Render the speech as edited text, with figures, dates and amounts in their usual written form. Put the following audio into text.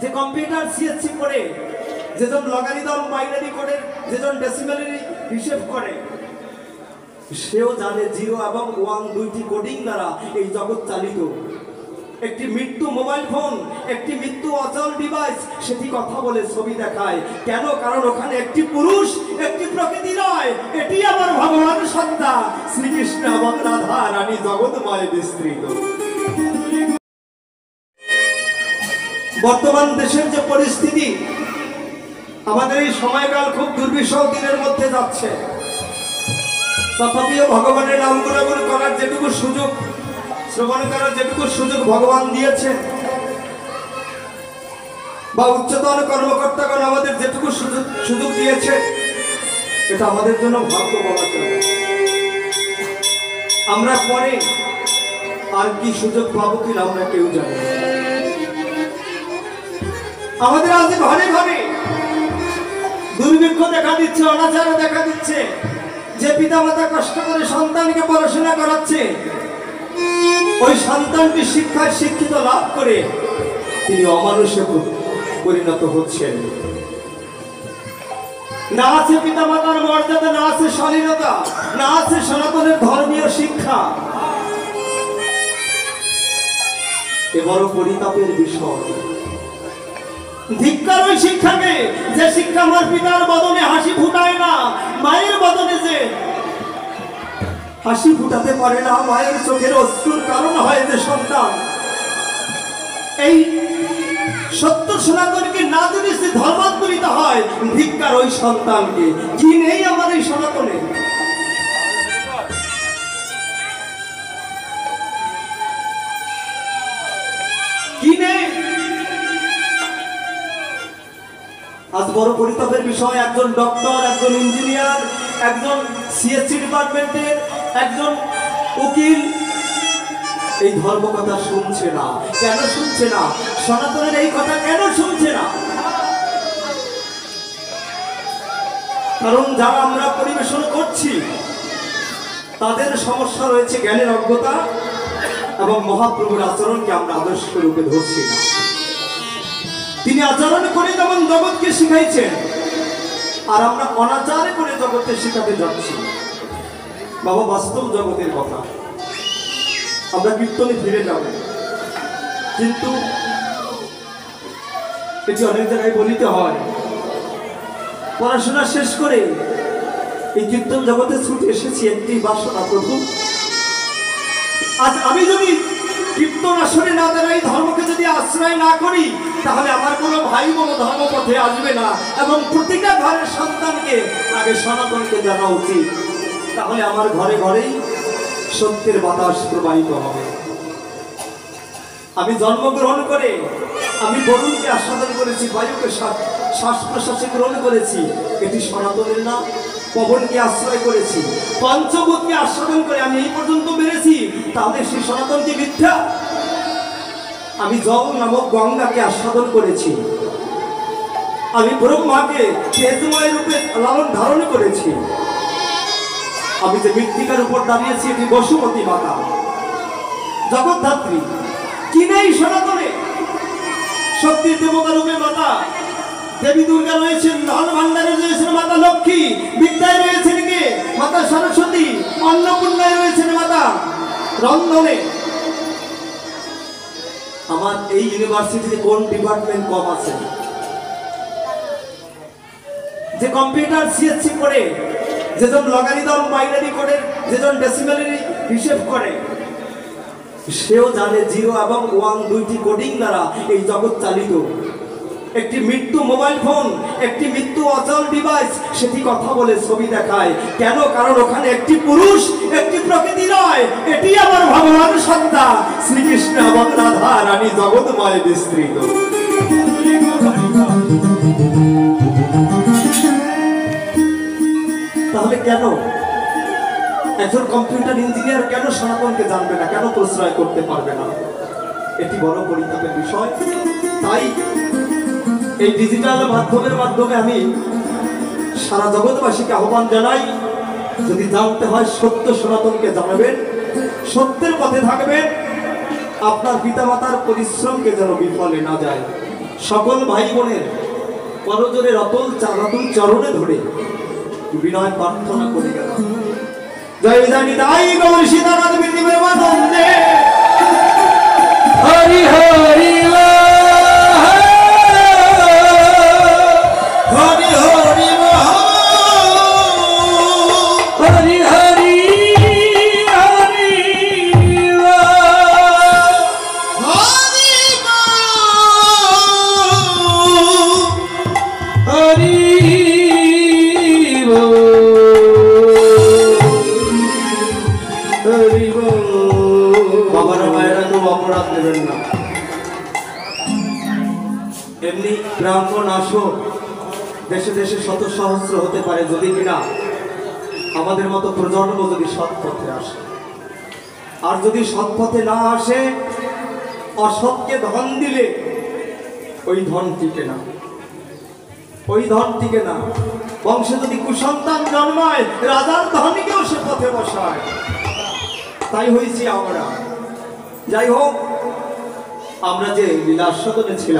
যে computer CSC পড়ে যেজন লগারিদম বাইনারি কোডের যেজন ডেসিমেলের হিসেব করে সেও জানে 0 এবং 1 দুইটি কোডিং দ্বারা এই জগৎ চালিত। একটি মৃত্যু মোবাইল ফোন, একটি মৃত্যু অচল ডিভাইস, সেটি কথা বলে ছবি দেখায় কেন? কারণ ওখানে একটি পুরুষ, একটি প্রকৃতি নয়, এটি আমার ভগবান সত্তা শ্রীকৃষ্ণ এবং রাধা রানী জগৎময় বিস্তৃত। বর্তমান দেশের যে পরিস্থিতি, আমাদের এই সময়কাল খুব দুর্বিষহ দিনের মধ্যে যাচ্ছে, তথাপিও ভগবানের নাম গুণাগুণ করার যেটুকু সুযোগ, শ্রবণ করার যেটুকু সুযোগ ভগবান দিয়েছে, বা উচ্চতর কর্মকর্তাগণ আমাদের যেটুকু সুযোগ দিয়েছে, এটা আমাদের জন্য ভাগ্য বলা চলে। আমরা পরে আর কি সুযোগ পাবো কিনা আমরা কেউ জানি। আমাদের আজ ঘরে ঘরে দুর্ভিক্ষ দেখা দিচ্ছে, অনাচারও দেখা দিচ্ছে। যে পিতামাতা কষ্ট করে সন্তানকে পড়াশোনা করাচ্ছে, ওই সন্তানটি শিক্ষায় শিক্ষিত লাভ করে তিনি অমানুষে পরিণত হচ্ছেন। না আছে পিতামাতার মর্যাদা, না আছে শালীনতা, না আছে সনাতনের ধর্মীয় শিক্ষা। এ বড় পরিতাপের বিষয়। ধিক্কার ওই শিক্ষাকে, যে শিক্ষা আমার পিতার বদনে হাসি ফুটায় না, মায়ের বদনে যে হাসি ফুটাতে পারে না, মায়ের চোখের অশ্রুর কারণ হয় যে সন্তান। এই সত্য সনাতনকে না যদি সে ধর্মান্তরিত হয়, ধিক্কার ওই সন্তানকে। কি নেই আমার এই সনাতনে? কি নেই? আজ বড় পরিতাপের বিষয়, একজন ডক্টর, একজন ইঞ্জিনিয়ার, একজন সিএসসি ডিপার্টমেন্টের একজন উকিল এই ধর্ম কথা শুনছে না। কেন শুনছে না? সনাতনের এই কথা কেন শুনছে না? কারণ যারা আমরা পরিবেশন করছি তাদের সমস্যা রয়েছে জ্ঞানের অজ্ঞতা এবং মহাপ্রভুর আচরণকে আমরা আদর্শ রূপে ধরছি না। তিনি আচরণ করে যেমন জগৎকে শিখাইছেন, আর আমরা অনাচার করে জগৎকে শিখাতে যাচ্ছি। বাবা, বাস্তব জগতের কথা। আমরা কীর্তনে ফিরে যাব, কিন্তু এটি অনেক জায়গায় বলিতে হয়। পড়াশোনা শেষ করে এই কীর্তন জগতে ছুটে এসেছি একটি বাসনা, প্রভু আজ আমি যদি কীর্তন আসরে না দাঁড়াই, ধর্মকে যদি আশ্রয় না করি, তাহলে আমার কোনো ভাই বোন ধর্মপথে আসবে না। এবং প্রতিটা ঘরের সন্তানকে আগে সনাতনকে জানা উচিত, তাহলে আমার ঘরে ঘরেই সত্যের বাতাস প্রবাহিত হবে। আমি জন্মগ্রহণ করে আমি বরুণকে আস্বাদন করেছি, বায়ুকে শ্বাস প্রশ্বাসে গ্রহণ করেছি, এটি সনাতনের না। পবনকে আশ্রয় করেছি, পঞ্চভূতকে আস্বাদন করে আমি এই পর্যন্ত বেড়েছি, তাহলে সেই সনাতন কি মিথ্যা? আমি জল নামক গঙ্গাকে আস্বাদন করেছি, আমি ব্রহ্মাকে তেজময় রূপে লালন ধারণ করেছি, আমি যে মৃত্তিকার উপর দাঁড়িয়েছি এটি বসুমতী মাতা, জগদ্ধাত্রী। কি নেই সনাতনে? শক্তির দেবতা রূপে মাতা দেবী দুর্গা রয়েছেন, ধন ভান্ডারে রয়েছেন মাতা লক্ষ্মী, বিদ্যায় রয়েছেন কে? মাতা সরস্বতী, অন্নপূর্ণায় রয়েছেন মাতা রন্ধনে। আমার এই ইউনিভার্সিটিতে কোন ডিপার্টমেন্ট কম আছে? যে কম্পিউটার সিএসসি পড়ে যেজন লগারিদম বাইনারি কোডের যেজন ডেসিমেলের হিসেব করে সেও জানে 0 এবং 1 দুইটি কোডিং দ্বারা এই জগৎ চালিত। একটি মৃত্যু মোবাইল ফোন, একটি মৃত্যু অচল ডিভাইস, সেটি কথা বলে ছবি দেখায় কেন? কারণ ওখানে একটি পুরুষ, একটি প্রকৃতি নয়, এটি আমার ভগবান সত্তা শ্রীকৃষ্ণ এবং রাধা রানী জগৎময় বিস্তৃত। তাহলে কেন একজন কম্পিউটার ইঞ্জিনিয়ার কেন সনাতনকে জানবে না, কেন প্রশ্রয় করতে পারবে না? এটি বড় পরিতাপের বিষয়। তাই এই ডিজিটাল মাধ্যমের মাধ্যমে আমি সারা জগৎবাসীকে আহ্বান জানাই, যদি জানতে হয় সত্য সনাতনকে জানাবেন, সত্যের পথে থাকবেন, আপনার পিতামাতার পরিশ্রমকে যেন বিফলে না যায়। সকল ভাই বোনের করজোরে রতল চালাতুল চরণে ধরে বিনয় প্রার্থনা করে গেল। জয় জানি দাই গৌর সীতানাথ বিদ্যুমের বন্দে হরি হরি হরি হরি হরি হরি বাবারা মায়েরা কেউ অপরাধ দেবেন না। এমনি ব্রাহ্মণ আসর দেশে দেশে শত সহস্র হতে পারে, যদি কিনা আমাদের মতো প্রজন্ম যদি সৎ পথে আসে। আর যদি সৎ পথে না আসে, অসৎকে ধন দিলে ওই ধন টিকে না, ওই ধন টিকে না। বংশে যদি কুসন্তান জন্মায়, রাজার ধনকেও সে পথে বসায়। তাই হয়েছি আমরা। যাই হোক, আমরা যে লীলাস্বাদনে ছিলাম